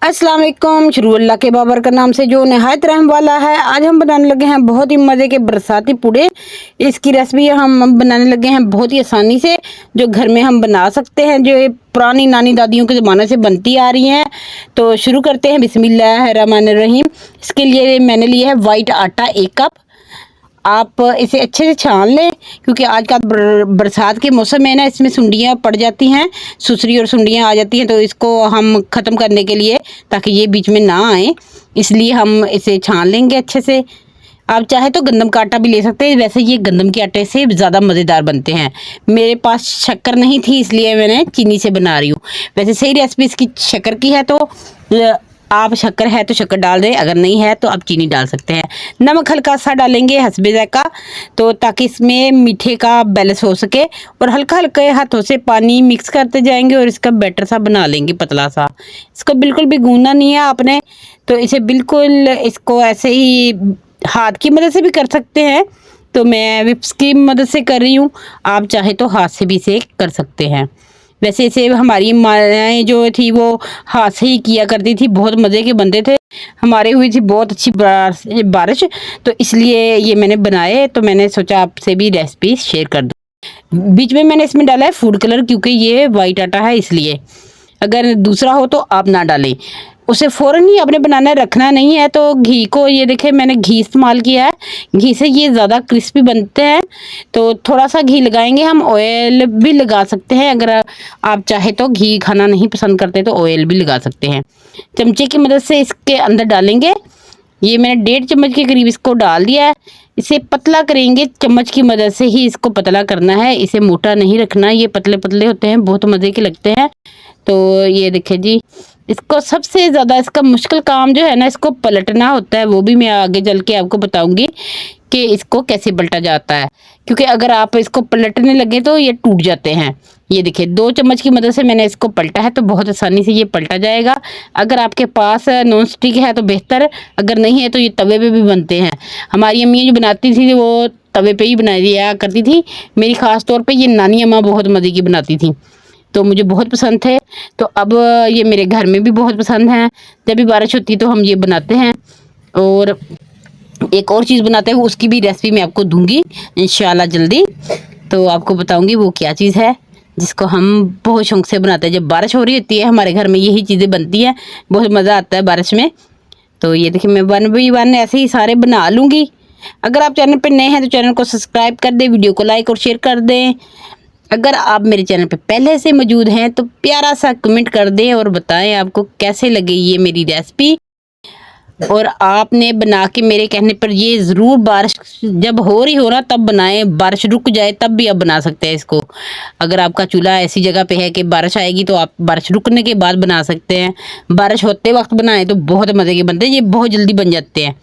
अस्सलाम वालेकुम। शुरू अल्लाह के बाबर का नाम से जो नहायत रहम वाला है। आज हम बनाने लगे हैं बहुत ही मज़े के बरसाती पूड़े। इसकी रेसिपी हम बनाने लगे हैं बहुत ही आसानी से, जो घर में हम बना सकते हैं, जो ये पुरानी नानी दादियों के ज़माने से बनती आ रही हैं। तो शुरू करते हैं। बिस्मिल्लाहिर्रहमानिर्रहीम। इसके लिए मैंने लिया है वाइट आटा 1 कप। आप इसे अच्छे से छान लें, क्योंकि आज का बरसात के मौसम में ना इसमें सुंडियाँ पड़ जाती हैं, सुसरी और सुंडियाँ आ जाती हैं। तो इसको हम ख़त्म करने के लिए, ताकि ये बीच में ना आए, इसलिए हम इसे छान लेंगे अच्छे से। आप चाहे तो गंदम का आटा भी ले सकते हैं, वैसे ये गंदम के आटे से ज़्यादा मज़ेदार बनते हैं। मेरे पास शक्कर नहीं थी, इसलिए मैंने चीनी से बना रही हूँ। वैसे सही रेसिपी इसकी शक्कर की है, तो आप शक्कर है तो शक्कर डाल दें, अगर नहीं है तो आप चीनी डाल सकते हैं। नमक हल्का सा डालेंगे हस्बे ज़ायक़ा, तो ताकि इसमें मीठे का बैलेंस हो सके। और हल्का हल्के हाथों से पानी मिक्स करते जाएंगे और इसका बैटर सा बना लेंगे, पतला सा। इसको बिल्कुल भी गूंदना नहीं है आपने, तो इसे बिल्कुल इसको ऐसे ही हाथ की मदद से भी कर सकते हैं। तो मैं विप्स की मदद से कर रही हूँ, आप चाहे तो हाथ से भी इसे कर सकते हैं। वैसे इसे हमारी माएँ जो थी वो हाथ से ही किया करती थी, बहुत मज़े के बनते थे। हमारे हुई थी बहुत अच्छी बारिश, तो इसलिए ये मैंने बनाए, तो मैंने सोचा आपसे भी रेसिपी शेयर कर दूँ। बीच में मैंने इसमें डाला है फूड कलर, क्योंकि ये वाइट आटा है इसलिए। अगर दूसरा हो तो आप ना डालें। उसे फ़ौरन ही आपने बनाना रखना नहीं है। तो घी को, ये देखें मैंने घी इस्तेमाल किया है, घी से ये ज़्यादा क्रिस्पी बनते हैं। तो थोड़ा सा घी लगाएंगे, हम ऑयल भी लगा सकते हैं। अगर आप चाहे तो घी खाना नहीं पसंद करते तो ऑयल भी लगा सकते हैं। चमचे की मदद से इसके अंदर डालेंगे। ये मैंने 1.5 चम्मच के करीब इसको डाल दिया है। इसे पतला करेंगे, चम्मच की मदद से ही इसको पतला करना है, इसे मोटा नहीं रखना। ये पतले पतले होते हैं, बहुत मज़े के लगते हैं। तो ये देखिए जी, इसको सबसे ज़्यादा इसका मुश्किल काम जो है ना, इसको पलटना होता है। वो भी मैं आगे चल के आपको बताऊंगी कि इसको कैसे पलटा जाता है, क्योंकि अगर आप इसको पलटने लगे तो ये टूट जाते हैं। ये देखिए 2 चम्मच की मदद से मैंने इसको पलटा है, तो बहुत आसानी से ये पलटा जाएगा। अगर आपके पास नॉन स्टिक है तो बेहतर, अगर नहीं है तो ये तवे पे भी बनते हैं। हमारी अम्मी जो बनाती थी वो तवे पे ही बना दिया करती थी। मेरी ख़ास तौर पे ये नानी अम्मा बहुत मज़े की बनाती थी, तो मुझे बहुत पसंद थे। तो अब ये मेरे घर में भी बहुत पसंद हैं। जब भी बारिश होती है तो हम ये बनाते हैं। और एक और चीज़ बनाते हैं, उसकी भी रेसिपी मैं आपको दूंगी इंशाल्लाह जल्दी। तो आपको बताऊंगी वो क्या चीज़ है, जिसको हम बहुत शौक से बनाते हैं। जब बारिश हो रही होती है हमारे घर में यही चीज़ें बनती हैं, बहुत मज़ा आता है बारिश में। तो ये देखिए मैं 1 बाय 1 ऐसे ही सारे बना लूँगी। अगर आप चैनल पर नए हैं तो चैनल को सब्सक्राइब कर दें, वीडियो को लाइक और शेयर कर दें। अगर आप मेरे चैनल पे पहले से मौजूद हैं तो प्यारा सा कमेंट कर दें और बताएं आपको कैसे लगी ये मेरी रेसिपी। और आपने बना के मेरे कहने पर ये ज़रूर, बारिश जब हो रही हो ना तब बनाएं, बारिश रुक जाए तब भी आप बना सकते हैं इसको। अगर आपका चूल्हा ऐसी जगह पे है कि बारिश आएगी तो आप बारिश रुकने के बाद बना सकते हैं। बारिश होते वक्त बनाएं तो बहुत मज़े के बनते हैं, ये बहुत जल्दी बन जाते हैं।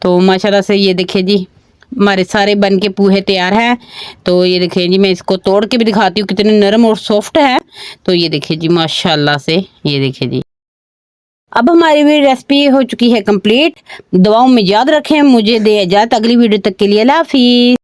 तो माशाल्लाह से ये देखिए जी, हमारे सारे बन के पूहे तैयार हैं। तो ये देखिए जी, मैं इसको तोड़ के भी दिखाती हूँ कितने नरम और सॉफ्ट है। तो ये देखिए जी माशाल्लाह से, ये देखिए जी। अब हमारी भी रेसिपी हो चुकी है कंप्लीट। दुआओं में याद रखें, मुझे दे इजाज़त। अगली वीडियो तक के लिए अल्लाह हाफिज़।